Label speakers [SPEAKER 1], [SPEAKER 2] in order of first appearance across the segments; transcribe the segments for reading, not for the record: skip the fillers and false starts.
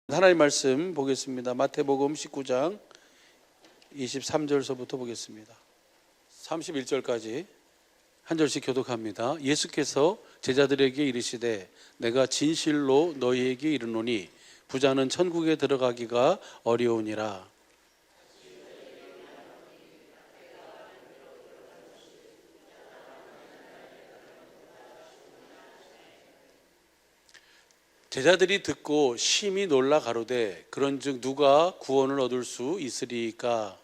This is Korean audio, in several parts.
[SPEAKER 1] 하나님 말씀 보겠습니다. 마태복음 19장 23절서부터 보겠습니다. 31절까지 한 절씩 교독합니다. 예수께서 제자들에게 이르시되 내가 진실로 너희에게 이르노니 부자는 천국에 들어가기가 어려우니라. 제자들이 듣고 심히 놀라 가로되 그런즉 누가 구원을 얻을 수 있으리까?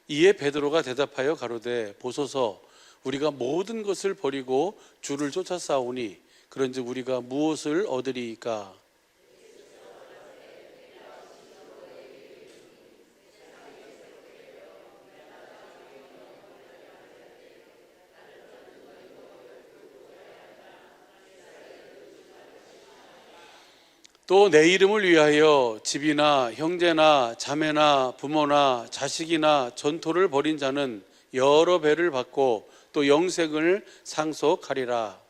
[SPEAKER 1] 이에 베드로가 대답하여 가로되 보소서 우리가 모든 것을 버리고 주를 쫓아싸오니 그런즉 우리가 무엇을 얻으리이까? 또 내 이름을 위하여 집이나 형제나 자매나 부모나 자식이나 전토를 벌인 자는 여러 배를 받고 또 영생을 상속하리라.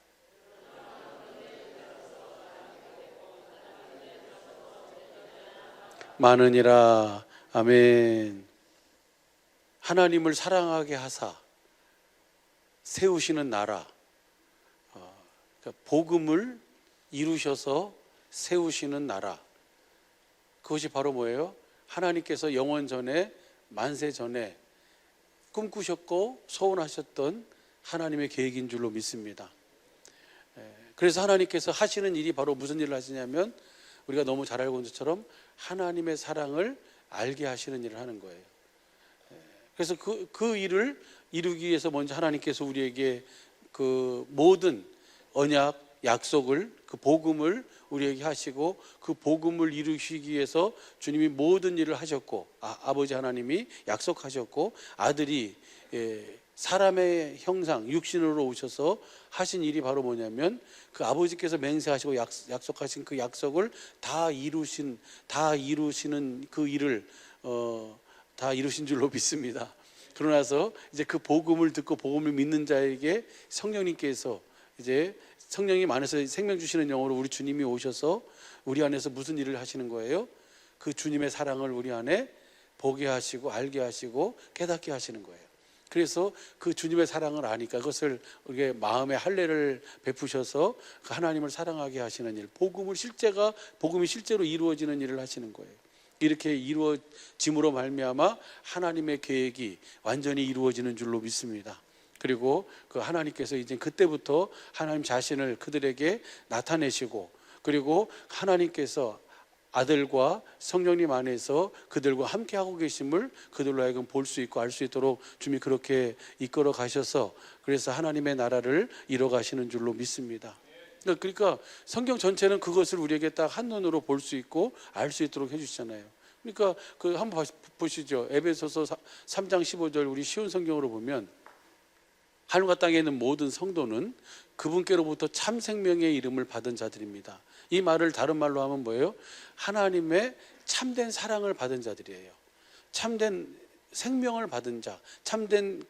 [SPEAKER 1] 많으니라. 아멘. 하나님을 사랑하게 하사 세우시는 나라, 그러니까 복음을 이루셔서 세우시는 나라, 그것이 바로 뭐예요? 하나님께서 영원 전에 만세 전에 꿈꾸셨고 소원하셨던 하나님의 계획인 줄로 믿습니다. 그래서 하나님께서 하시는 일이 바로 무슨 일을 하시냐면 우리가 너무 잘 알고 있는 것처럼 하나님의 사랑을 알게 하시는 일을 하는 거예요. 그래서 그 일을 이루기 위해서 먼저 하나님께서 우리에게 그 모든 언약, 약속을, 그 복음을 우리에게 하시고 그 복음을 이루시기 위해서 주님이 모든 일을 하셨고 아버지 하나님이 약속하셨고 아들이 사람의 형상 육신으로 오셔서 하신 일이 바로 뭐냐면 그 아버지께서 맹세하시고 약속하신 그 약속을 다 이루시는 그 일을 다 이루신 줄로 믿습니다. 그러나서 이제 그 복음을 듣고 복음을 믿는 자에게 성령님께서 이제 성령님 안에서 생명 주시는 영으로 우리 주님이 오셔서 우리 안에서 무슨 일을 하시는 거예요? 그 주님의 사랑을 우리 안에 보게 하시고 알게 하시고 깨닫게 하시는 거예요. 그래서 그 주님의 사랑을 아니까 그것을 우리의 마음에 할례를 베푸셔서 그 하나님을 사랑하게 하시는 일, 복음이 실제로 이루어지는 일을 하시는 거예요. 이렇게 이루어짐으로 말미암아 하나님의 계획이 완전히 이루어지는 줄로 믿습니다. 그리고 그 하나님께서 이제 그때부터 하나님 자신을 그들에게 나타내시고 그리고 하나님께서 아들과 성령님 안에서 그들과 함께 하고 계심을 그들로 하여금 볼 수 있고 알 수 있도록 주님이 그렇게 이끌어 가셔서 그래서 하나님의 나라를 이뤄 가시는 줄로 믿습니다. 그러니까 성경 전체는 그것을 우리에게 딱 한눈으로 볼 수 있고 알 수 있도록 해주시잖아요. 그러니까 그 한번 보시죠. 에베소서 3장 15절 우리 쉬운 성경으로 보면 하늘과 땅에 있는 모든 성도는 그분께로부터 참 생명의 이름을 받은 자들입니다. 이 말을 다른 말로 하면 뭐예요? 하나님의 참된 사랑을 받은 자들이에요. 참된 생명을 받은 자, 참된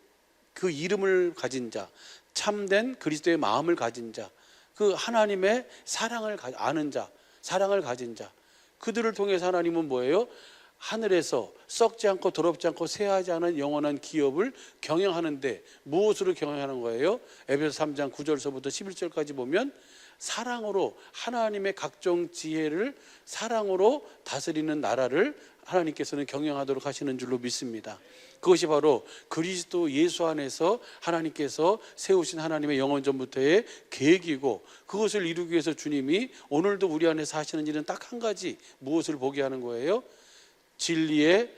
[SPEAKER 1] 그 이름을 가진 자, 참된 그리스도의 마음을 가진 자, 그 하나님의 사랑을 아는 자, 사랑을 가진 자, 그들을 통해서 하나님은 뭐예요? 하늘에서 썩지 않고 더럽지 않고 쇠하지 않은 영원한 기업을 경영하는데 무엇으로 경영하는 거예요? 에베소 3장 9절서부터 11절까지 보면 사랑으로 하나님의 각종 지혜를 사랑으로 다스리는 나라를 하나님께서는 경영하도록 하시는 줄로 믿습니다. 그것이 바로 그리스도 예수 안에서 하나님께서 세우신 하나님의 영원전부터의 계획이고 그것을 이루기 위해서 주님이 오늘도 우리 안에서 하시는 일은 딱 한 가지, 무엇을 보게 하는 거예요? 진리의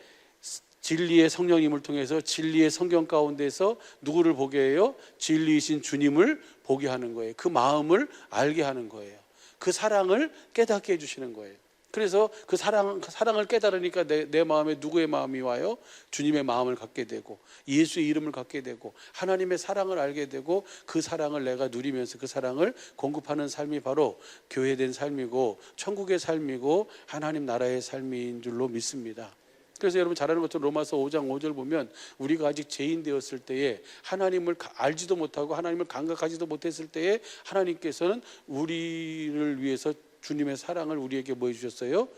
[SPEAKER 1] 성령님을 통해서 진리의 성경 가운데서 누구를 보게 해요? 진리이신 주님을 보게 하는 거예요. 그 마음을 알게 하는 거예요. 그 사랑을 깨닫게 해주시는 거예요. 그래서 그 사랑을 깨달으니까 내 마음에 누구의 마음이 와요? 주님의 마음을 갖게 되고 예수의 이름을 갖게 되고 하나님의 사랑을 알게 되고 그 사랑을 내가 누리면서 그 사랑을 공급하는 삶이 바로 교회된 삶이고 천국의 삶이고 하나님 나라의 삶인 줄로 믿습니다. 그래서 여러분 잘 아는 것처럼 로마서 5장 5절 보면 우리가 아직 죄인 되었을 때에 하나님을 알지도 못하고 하나님을 감각하지도 못했을 때에 하나님께서는 우리를 위해서 주님의 사랑을 우리에게 뭐 해주셨어요?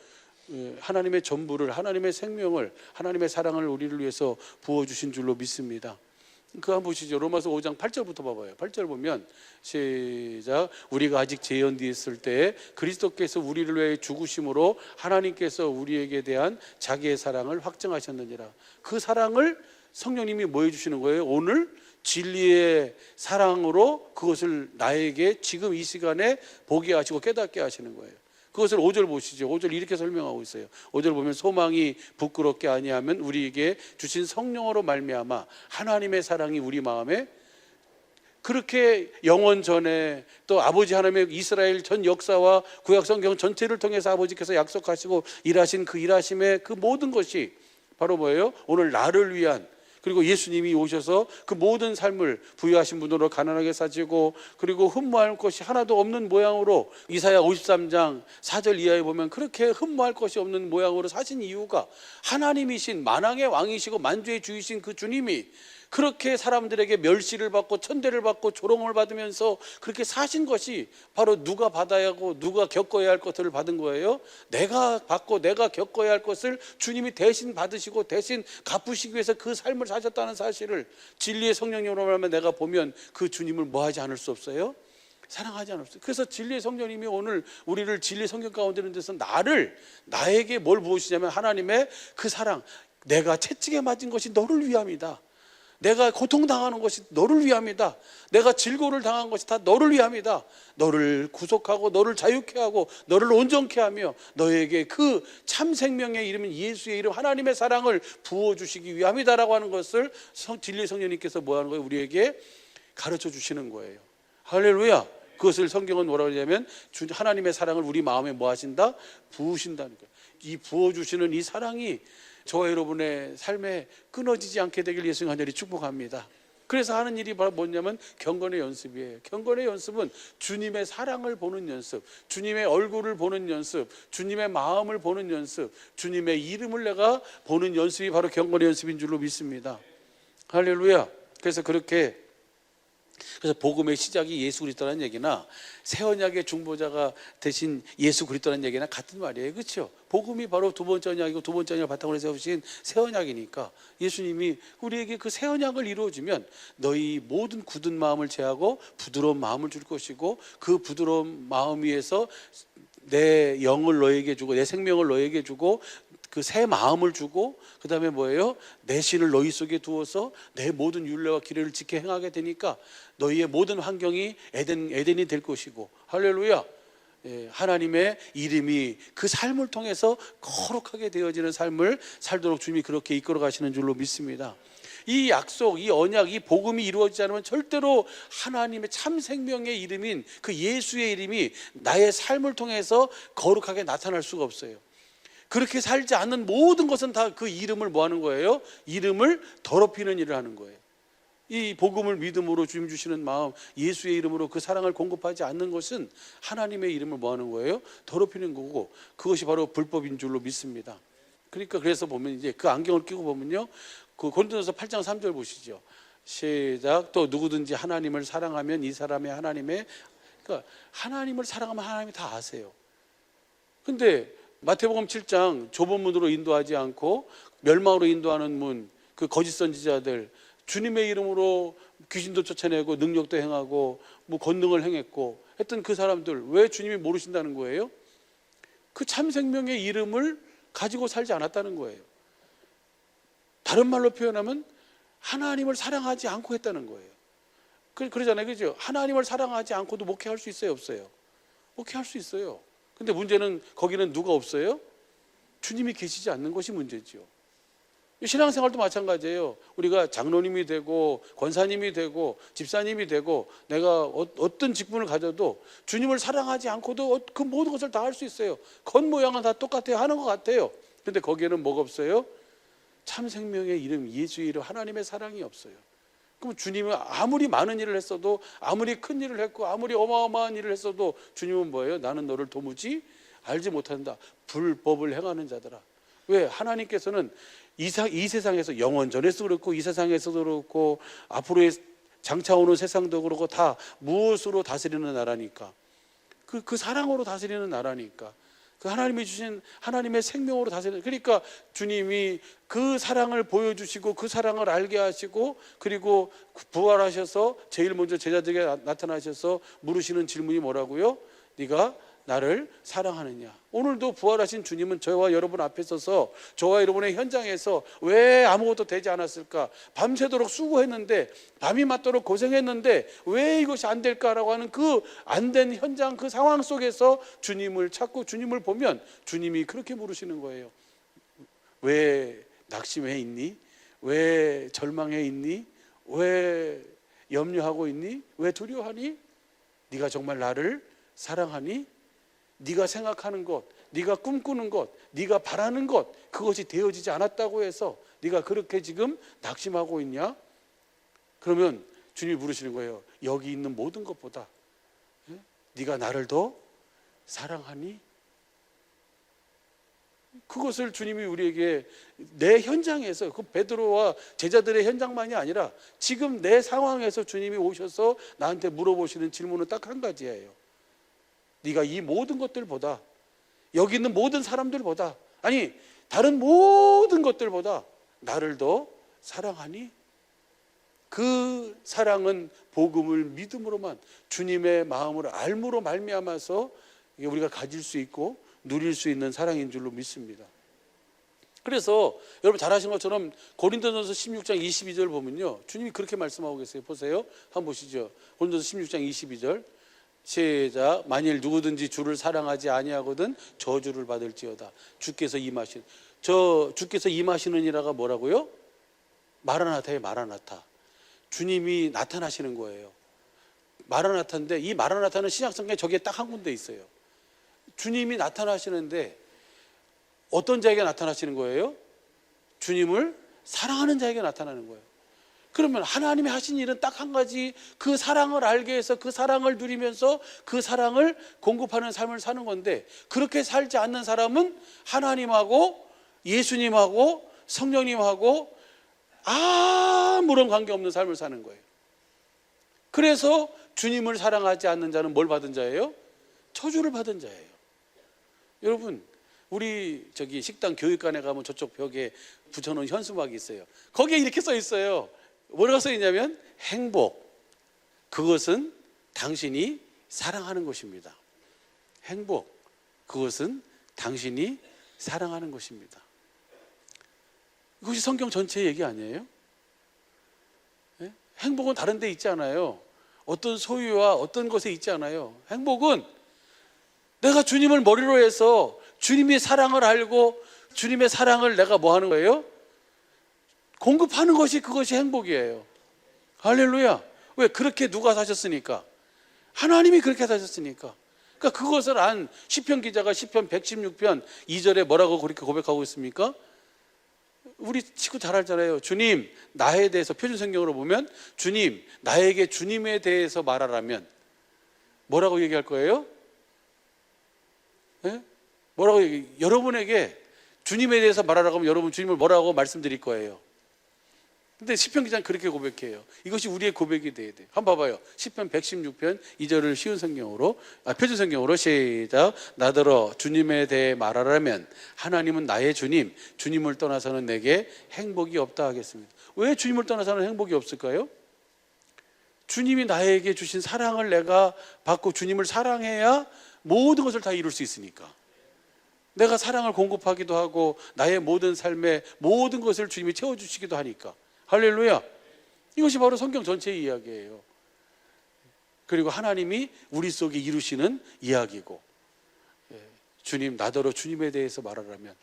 [SPEAKER 1] 하나님의 전부를, 하나님의 생명을, 하나님의 사랑을 우리를 위해서 부어주신 줄로 믿습니다. 그거 한번 보시죠. 로마서 5장 8절부터 봐봐요. 8절 보면 시작. 우리가 아직 죄인이 있을 때 그리스도께서 우리를 위해 죽으심으로 하나님께서 우리에게 대한 자기의 사랑을 확증하셨느니라. 그 사랑을 성령님이 뭐 해주시는 거예요? 오늘 진리의 사랑으로 그것을 나에게 지금 이 시간에 보게 하시고 깨닫게 하시는 거예요. 그것을 5절 보시죠. 5절 이렇게 설명하고 있어요. 5절 보면 소망이 부끄럽게 아니하면 우리에게 주신 성령으로 말미암아 하나님의 사랑이 우리 마음에 그렇게 영원 전에 또 아버지 하나님의 이스라엘 전 역사와 구약 성경 전체를 통해서 아버지께서 약속하시고 일하신 그 일하심의 그 모든 것이 바로 뭐예요? 오늘 나를 위한, 그리고 예수님이 오셔서 그 모든 삶을 부유하신 분으로 가난하게 사시고 그리고 흠모할 것이 하나도 없는 모양으로 이사야 53장 4절 이하에 보면 그렇게 흠모할 것이 없는 모양으로 사신 이유가 하나님이신 만왕의 왕이시고 만주의 주이신 그 주님이 그렇게 사람들에게 멸시를 받고 천대를 받고 조롱을 받으면서 그렇게 사신 것이 바로 누가 받아야 하고 누가 겪어야 할 것들을 받은 거예요. 내가 받고 내가 겪어야 할 것을 주님이 대신 받으시고 대신 갚으시기 위해서 그 삶을 사셨다는 사실을 진리의 성령님으로 말하면 내가 보면 그 주님을 뭐 하지 않을 수 없어요? 사랑하지 않을 수 없어요. 그래서 진리의 성령님이 오늘 우리를 진리의 성경 가운데 있는 데서 나에게 뭘 부으시냐면 하나님의 그 사랑, 내가 채찍에 맞은 것이 너를 위함이다. 내가 고통당하는 것이 너를 위함이다. 내가 질고를 당한 것이 다 너를 위함이다. 너를 구속하고 너를 자유케 하고 너를 온전케 하며 너에게 그 참 생명의 이름인 예수의 이름 하나님의 사랑을 부어주시기 위함이다라고 하는 것을 진리의 성령님께서 뭐 하는 거예요? 우리에게 가르쳐 주시는 거예요. 할렐루야. 그것을 성경은 뭐라고 하냐면 하나님의 사랑을 우리 마음에 뭐 하신다? 부으신다는 거예요. 이 부어주시는 이 사랑이 저와 여러분의 삶에 끊어지지 않게 되길 예수님 간절히 축복합니다. 그래서 하는 일이 바로 뭐냐면 경건의 연습이에요. 경건의 연습은 주님의 사랑을 보는 연습, 주님의 얼굴을 보는 연습, 주님의 마음을 보는 연습, 주님의 이름을 내가 보는 연습이 바로 경건의 연습인 줄로 믿습니다. 할렐루야. 그래서 복음의 시작이 예수 그리스도라는 얘기나 새 언약의 중보자가 되신 예수 그리스도라는 얘기나 같은 말이에요. 그렇죠? 복음이 바로 두 번째 언약이고 두 번째 언약을 바탕으로 세우신 새 언약이니까 예수님이 우리에게 그 새 언약을 이루어주면 너희 모든 굳은 마음을 제하고 부드러운 마음을 줄 것이고 그 부드러운 마음 위에서 내 영을 너에게 주고 내 생명을 너에게 주고 그 새 마음을 주고 그 다음에 뭐예요? 내 신을 너희 속에 두어서 내 모든 율례와 규례를 지켜 행하게 되니까 너희의 모든 환경이 에덴이 될 것이고 할렐루야. 하나님의 이름이 그 삶을 통해서 거룩하게 되어지는 삶을 살도록 주님이 그렇게 이끌어 가시는 줄로 믿습니다. 이 약속, 이 언약, 이 복음이 이루어지지 않으면 절대로 하나님의 참 생명의 이름인 그 예수의 이름이 나의 삶을 통해서 거룩하게 나타날 수가 없어요. 그렇게 살지 않는 모든 것은 다 그 이름을 뭐 하는 거예요? 이름을 더럽히는 일을 하는 거예요. 이 복음을 믿음으로 주님 주시는 마음, 예수의 이름으로 그 사랑을 공급하지 않는 것은 하나님의 이름을 뭐 하는 거예요? 더럽히는 거고 그것이 바로 불법인 줄로 믿습니다. 그래서 보면 이제 그 안경을 끼고 보면요. 그 고린도전서 8장 3절 보시죠. 시작. 또 누구든지 하나님을 사랑하면 이 사람의 그러니까 하나님을 사랑하면 하나님이 다 아세요. 근데 마태복음 7장 좁은 문으로 인도하지 않고 멸망으로 인도하는 문, 그 거짓 선지자들, 주님의 이름으로 귀신도 쫓아내고 능력도 행하고 뭐 권능을 행했고 했던 그 사람들 왜 주님이 모르신다는 거예요? 그 참 생명의 이름을 가지고 살지 않았다는 거예요. 다른 말로 표현하면 하나님을 사랑하지 않고 했다는 거예요. 그러잖아요. 그죠? 하나님을 사랑하지 않고도 목회할 수 있어요, 없어요? 목회할 수 있어요. 근데 문제는 거기는 누가 없어요? 주님이 계시지 않는 것이 문제죠. 신앙생활도 마찬가지예요. 우리가 장로님이 되고 권사님이 되고 집사님이 되고 내가 어떤 직분을 가져도 주님을 사랑하지 않고도 그 모든 것을 다 할 수 있어요. 겉모양은 다 똑같아요. 하는 것 같아요. 근데 거기에는 뭐가 없어요? 참 생명의 이름, 예수의 이름, 하나님의 사랑이 없어요. 그럼 주님은 아무리 많은 일을 했어도 아무리 큰 일을 했고 아무리 어마어마한 일을 했어도 주님은 뭐예요? 나는 너를 도무지 알지 못한다. 불법을 행하는 자들아. 왜? 하나님께서는 이 세상에서 영원 전에서도 그렇고 이 세상에서도 그렇고 앞으로의 장차오는 세상도 그렇고 다 무엇으로 다스리는 나라니까, 그 사랑으로 다스리는 나라니까, 그 하나님이 주신 하나님의 생명으로 다스리는, 그러니까 주님이 그 사랑을 보여주시고 그 사랑을 알게 하시고 그리고 부활하셔서 제일 먼저 제자들에게 나타나셔서 물으시는 질문이 뭐라고요? 네가 나를 사랑하느냐? 오늘도 부활하신 주님은 저와 여러분 앞에 서서 저와 여러분의 현장에서 왜 아무것도 되지 않았을까? 밤새도록 수고했는데, 밤이 맞도록 고생했는데 왜 이것이 안 될까라고 하는 그 안 된 현장, 그 상황 속에서 주님을 찾고 주님을 보면 주님이 그렇게 물으시는 거예요. 왜 낙심해 있니? 왜 절망해 있니? 왜 염려하고 있니? 왜 두려워하니? 네가 정말 나를 사랑하니? 네가 생각하는 것, 네가 꿈꾸는 것, 네가 바라는 것, 그것이 되어지지 않았다고 해서 네가 그렇게 지금 낙심하고 있냐? 그러면 주님이 물으시는 거예요. 여기 있는 모든 것보다 네가 나를 더 사랑하니? 그것을 주님이 우리에게 내 현장에서, 그 베드로와 제자들의 현장만이 아니라 지금 내 상황에서 주님이 오셔서 나한테 물어보시는 질문은 딱 한 가지예요. 네가 이 모든 것들보다, 여기 있는 모든 사람들보다, 아니 다른 모든 것들보다 나를 더 사랑하니? 그 사랑은 복음을 믿음으로만, 주님의 마음을 알므로 말미암아서 우리가 가질 수 있고 누릴 수 있는 사랑인 줄로 믿습니다. 그래서 여러분 잘 아시는 것처럼 고린도전서 16장 22절 보면요, 주님이 그렇게 말씀하고 계세요. 보세요, 한번 보시죠. 고린도전서 16장 22절 시작. 만일 누구든지 주를 사랑하지 아니하거든 저주를 받을지어다. 주께서 임하신, 주께서 임하시는 이라가 뭐라고요? 마라나타의 마라나타, 주님이 나타나시는 거예요. 마라나타인데 이 마라나타는 신약성경에 저게 딱 한 군데 있어요. 주님이 나타나시는데 어떤 자에게 나타나시는 거예요? 주님을 사랑하는 자에게 나타나는 거예요. 그러면 하나님이 하신 일은 딱 한 가지, 그 사랑을 알게 해서 그 사랑을 누리면서 그 사랑을 공급하는 삶을 사는 건데, 그렇게 살지 않는 사람은 하나님하고 예수님하고 성령님하고 아무런 관계없는 삶을 사는 거예요. 그래서 주님을 사랑하지 않는 자는 뭘 받은 자예요? 저주를 받은 자예요. 여러분, 우리 저기 식당 교육관에 가면 저쪽 벽에 붙여놓은 현수막이 있어요. 거기에 이렇게 써 있어요. 뭐라고 써 있냐면 행복, 그것은 당신이 사랑하는 것입니다. 행복, 그것은 당신이 사랑하는 것입니다. 이것이 성경 전체의 얘기 아니에요? 네? 행복은 다른 데 있지 않아요. 어떤 소유와 어떤 것에 있지 않아요. 행복은 내가 주님을 머리로 해서 주님의 사랑을 알고 주님의 사랑을 내가 뭐 하는 거예요? 공급하는 것이, 그것이 행복이에요. 할렐루야. 왜? 그렇게 누가 사셨으니까. 하나님이 그렇게 사셨으니까. 그러니까 그것을 안 시편 기자가 시편 116편 2절에 뭐라고 그렇게 고백하고 있습니까? 우리 친구 잘 알잖아요. 주님, 나에 대해서, 표준 성경으로 보면 주님, 나에게 주님에 대해서 말하라면 뭐라고 얘기할 거예요? 네? 뭐라고 여러분에게 주님에 대해서 말하라고 하면 여러분 주님을 뭐라고 말씀드릴 거예요? 근데 시편 기자는 그렇게 고백해요. 이것이 우리의 고백이 돼야 돼요. 한번 봐봐요. 시편 116편 2절을 쉬운 성경으로, 표준 성경으로 시작. 나더러 주님에 대해 말하라면 하나님은 나의 주님, 주님을 떠나서는 내게 행복이 없다 하겠습니다. 왜 주님을 떠나서는 행복이 없을까요? 주님이 나에게 주신 사랑을 내가 받고 주님을 사랑해야 모든 것을 다 이룰 수 있으니까. 내가 사랑을 공급하기도 하고 나의 모든 삶의 모든 것을 주님이 채워주시기도 하니까. 할렐루야. 이것이 바로 성경 전체의 이야기예요. 그리고 하나님이 우리 속에 이루시는 이야기고, 주님, 나더러 주님에 대해서 말하라면,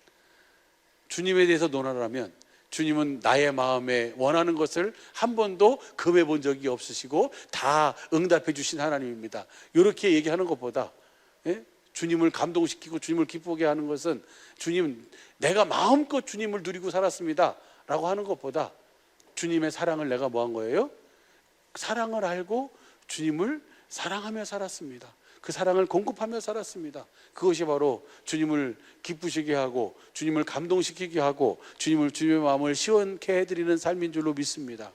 [SPEAKER 1] 주님에 대해서 논하라면 주님은 나의 마음에 원하는 것을 한 번도 금해 본 적이 없으시고 다 응답해 주신 하나님입니다. 이렇게 얘기하는 것보다, 주님을 감동시키고 주님을 기쁘게 하는 것은, 주님, 내가 마음껏 주님을 누리고 살았습니다 라고 하는 것보다 주님의 사랑을 내가 뭐 한 거예요? 사랑을 알고 주님을 사랑하며 살았습니다. 그 사랑을 공급하며 살았습니다. 그것이 바로 주님을 기쁘시게 하고 주님을 감동시키게 하고 주님의 마음을 시원케 해드리는 삶인 줄로 믿습니다.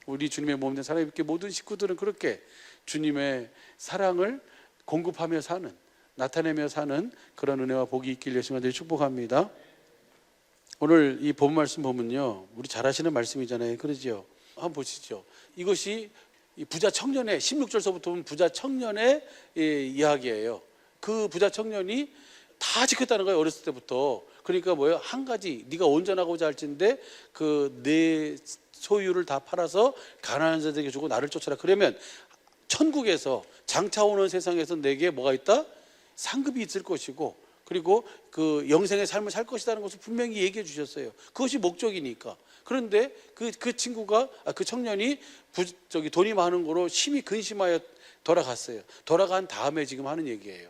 [SPEAKER 1] 우리 주님의 몸된 사랑의 모든 식구들은 그렇게 주님의 사랑을 공급하며 사는, 나타내며 사는 그런 은혜와 복이 있길 예수님을 축복합니다. 오늘 이 본 말씀 보면요, 우리 잘 아시는 말씀이잖아요. 그러죠? 한번 보시죠. 이것이 부자 청년의 16절서부터 보면 부자 청년의 이야기예요. 그 부자 청년이 다 지켰다는 거예요. 어렸을 때부터. 그러니까 뭐예요? 한 가지, 네가 온전하고자 할진데 그 내 소유를 다 팔아서 가난한 자들에게 주고 나를 쫓아라. 그러면 천국에서 장차 오는 세상에서 내게 뭐가 있다? 상급이 있을 것이고, 그리고 그 영생의 삶을 살 것이라는 것을 분명히 얘기해 주셨어요. 그것이 목적이니까. 그런데 그 친구가, 그 청년이 돈이 많은 거로 심히 근심하여 돌아갔어요. 돌아간 다음에 지금 하는 얘기예요.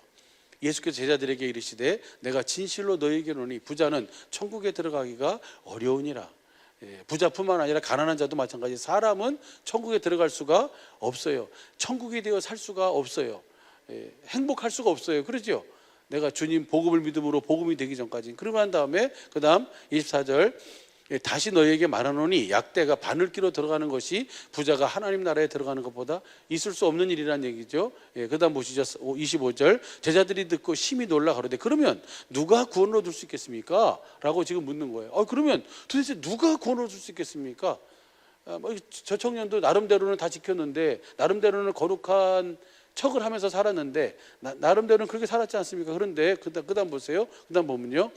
[SPEAKER 1] 예수께서 제자들에게 이르시되 내가 진실로 너희에게 이르노니 부자는 천국에 들어가기가 어려우니라. 부자뿐만 아니라 가난한 자도 마찬가지. 사람은 천국에 들어갈 수가 없어요. 천국이 되어 살 수가 없어요. 행복할 수가 없어요. 그러죠? 내가 주님 복음을 믿음으로 복음이 되기 전까지. 그러고 난 다음에 그 다음 24절 다시 너희에게 말하노니 약대가 바늘기로 들어가는 것이 부자가 하나님 나라에 들어가는 것보다 있을 수 없는 일이라는 얘기죠. 그 다음 보시죠. 25절 제자들이 듣고 심히 놀라 가로되 그러면 누가 구원을 얻을 수 있겠습니까? 라고 지금 묻는 거예요. 그러면 도대체 누가 구원을 얻을 수 있겠습니까? 저 청년도 나름대로는 다 지켰는데, 나름대로는 거룩한 척을 하면서 살았는데, 나름대로는 그렇게 살았지 않습니까? 그런데 그 다음 보세요. 그 다음 보면요,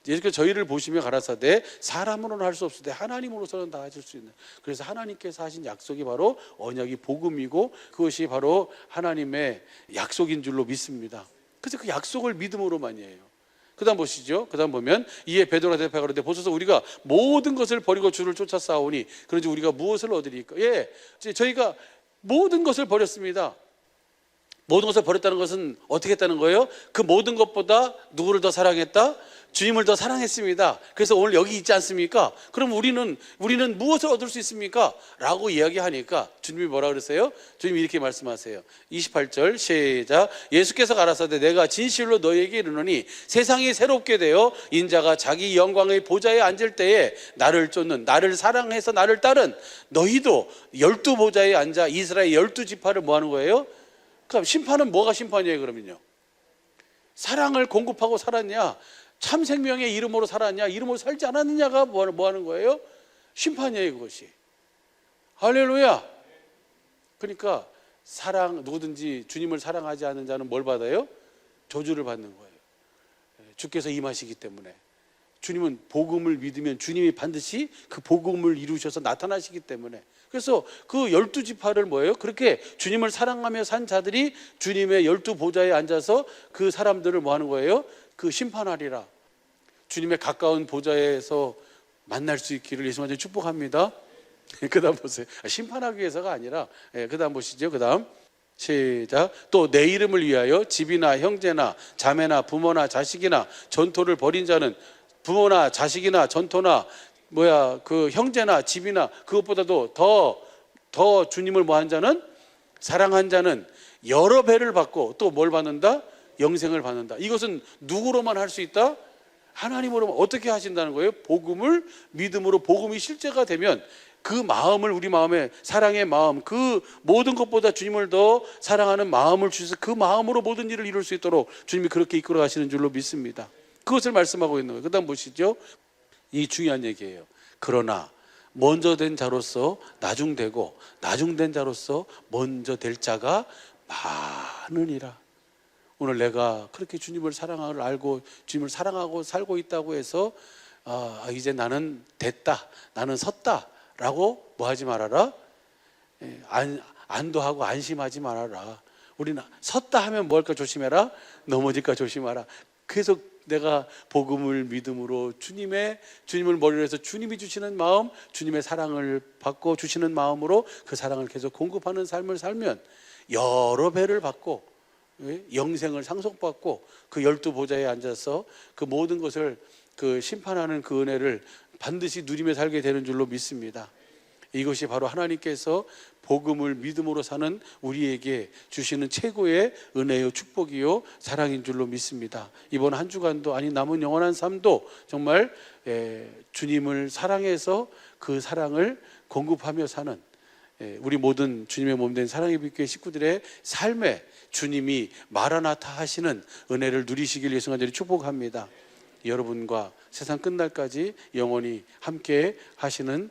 [SPEAKER 1] 예수께서 저희를 보시며 가라사대 사람으로는 할 수 없으되 하나님으로서는 다 하실 수 있는, 그래서 하나님께서 하신 약속이 바로 언약이 복음이고 그것이 바로 하나님의 약속인 줄로 믿습니다. 그래서 그 약속을 믿음으로만이 해요. 그 다음 보시죠. 그 다음 보면 이에 베드로가 대답하여 가로되 보소서 우리가 모든 것을 버리고 주를 쫓아 싸우니 그런지 우리가 무엇을 얻으리까? 저희가 모든 것을 버렸습니다. 모든 것을 버렸다는 것은 어떻게 했다는 거예요? 그 모든 것보다 누구를 더 사랑했다? 주님을 더 사랑했습니다. 그래서 오늘 여기 있지 않습니까? 그럼 우리는 무엇을 얻을 수 있습니까? 라고 이야기하니까 주님이 뭐라 그러세요? 주님이 이렇게 말씀하세요. 28절 시작. 예수께서 가라사대 내가 진실로 너희에게 이르노니 세상이 새롭게 되어 인자가 자기 영광의 보좌에 앉을 때에 나를 쫓는, 나를 사랑해서 나를 따른 너희도 12보좌에 앉아 이스라엘 12지파를 뭐 하는 거예요? 그럼 심판은 뭐가 심판이에요? 그러면요, 사랑을 공급하고 살았냐, 참 생명의 이름으로 살았냐, 이름으로 살지 않았느냐가 뭐 하는 거예요? 심판이에요. 그것이. 할렐루야. 그러니까 누구든지 주님을 사랑하지 않는 자는 뭘 받아요? 저주를 받는 거예요. 주께서 임하시기 때문에. 주님은 복음을 믿으면 주님이 반드시 그 복음을 이루셔서 나타나시기 때문에. 그래서 그 12지파를 뭐예요? 그렇게 주님을 사랑하며 산 자들이 주님의 12보좌에 앉아서 그 사람들을 뭐 하는 거예요? 그 심판하리라. 주님의 가까운 보좌에서 만날 수 있기를 예수님한테 축복합니다. 그 다음 보세요. 심판하기 위해서가 아니라, 그 다음 보시죠. 그 다음 시작. 또 내 이름을 위하여 집이나 형제나 자매나 부모나 자식이나 전토를 벌인 자는, 부모나 자식이나 전토나 그 형제나 집이나 그것보다도 더 주님을 뭐한 자는, 사랑한 자는 여러 배를 받고 또 뭘 받는다? 영생을 받는다. 이것은 누구로만 할 수 있다? 하나님으로만. 어떻게 하신다는 거예요? 복음을 믿음으로, 복음이 실제가 되면 그 마음을, 우리 마음에 사랑의 마음, 그 모든 것보다 주님을 더 사랑하는 마음을 주셔서 그 마음으로 모든 일을 이룰 수 있도록 주님이 그렇게 이끌어 가시는 줄로 믿습니다. 그것을 말씀하고 있는 거예요. 그 다음 보시죠. 이 중요한 얘기예요. 그러나 먼저 된 자로서 나중되고 나중된 자로서 먼저 될 자가 많으니라. 오늘 내가 그렇게 주님을 사랑을 알고 주님을 사랑하고 살고 있다고 해서 이제 나는 됐다, 나는 섰다 라고 뭐 하지 말아라? 안도하고 안심하지 말아라. 우리는 섰다 하면 뭘까 조심해라? 넘어질까 조심하라. 계속 내가 복음을 믿음으로 주님을 머리로 해서 주님이 주시는 마음, 주님의 사랑을 받고 주시는 마음으로 그 사랑을 계속 공급하는 삶을 살면 여러 배를 받고 영생을 상속받고 그 12보좌에 앉아서 그 모든 것을 그 심판하는 그 은혜를 반드시 누리며 살게 되는 줄로 믿습니다. 이것이 바로 하나님께서 복음을 믿음으로 사는 우리에게 주시는 최고의 은혜요 축복이요 사랑인 줄로 믿습니다. 이번 한 주간도 아니 남은 영원한 삶도 정말 주님을 사랑해서 그 사랑을 공급하며 사는 우리 모든 주님의 몸된 사랑의 빛교회 식구들의 삶에 주님이 마라나타 하시는 은혜를 누리시길 예수 간절히 축복합니다. 여러분과 세상 끝날까지 영원히 함께 하시는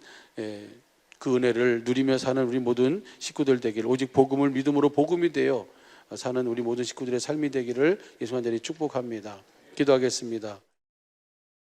[SPEAKER 1] 그 은혜를 누리며 사는 우리 모든 식구들 되기를, 오직 복음을 믿음으로 복음이 되어 사는 우리 모든 식구들의 삶이 되기를 예수 간절히 축복합니다. 기도하겠습니다.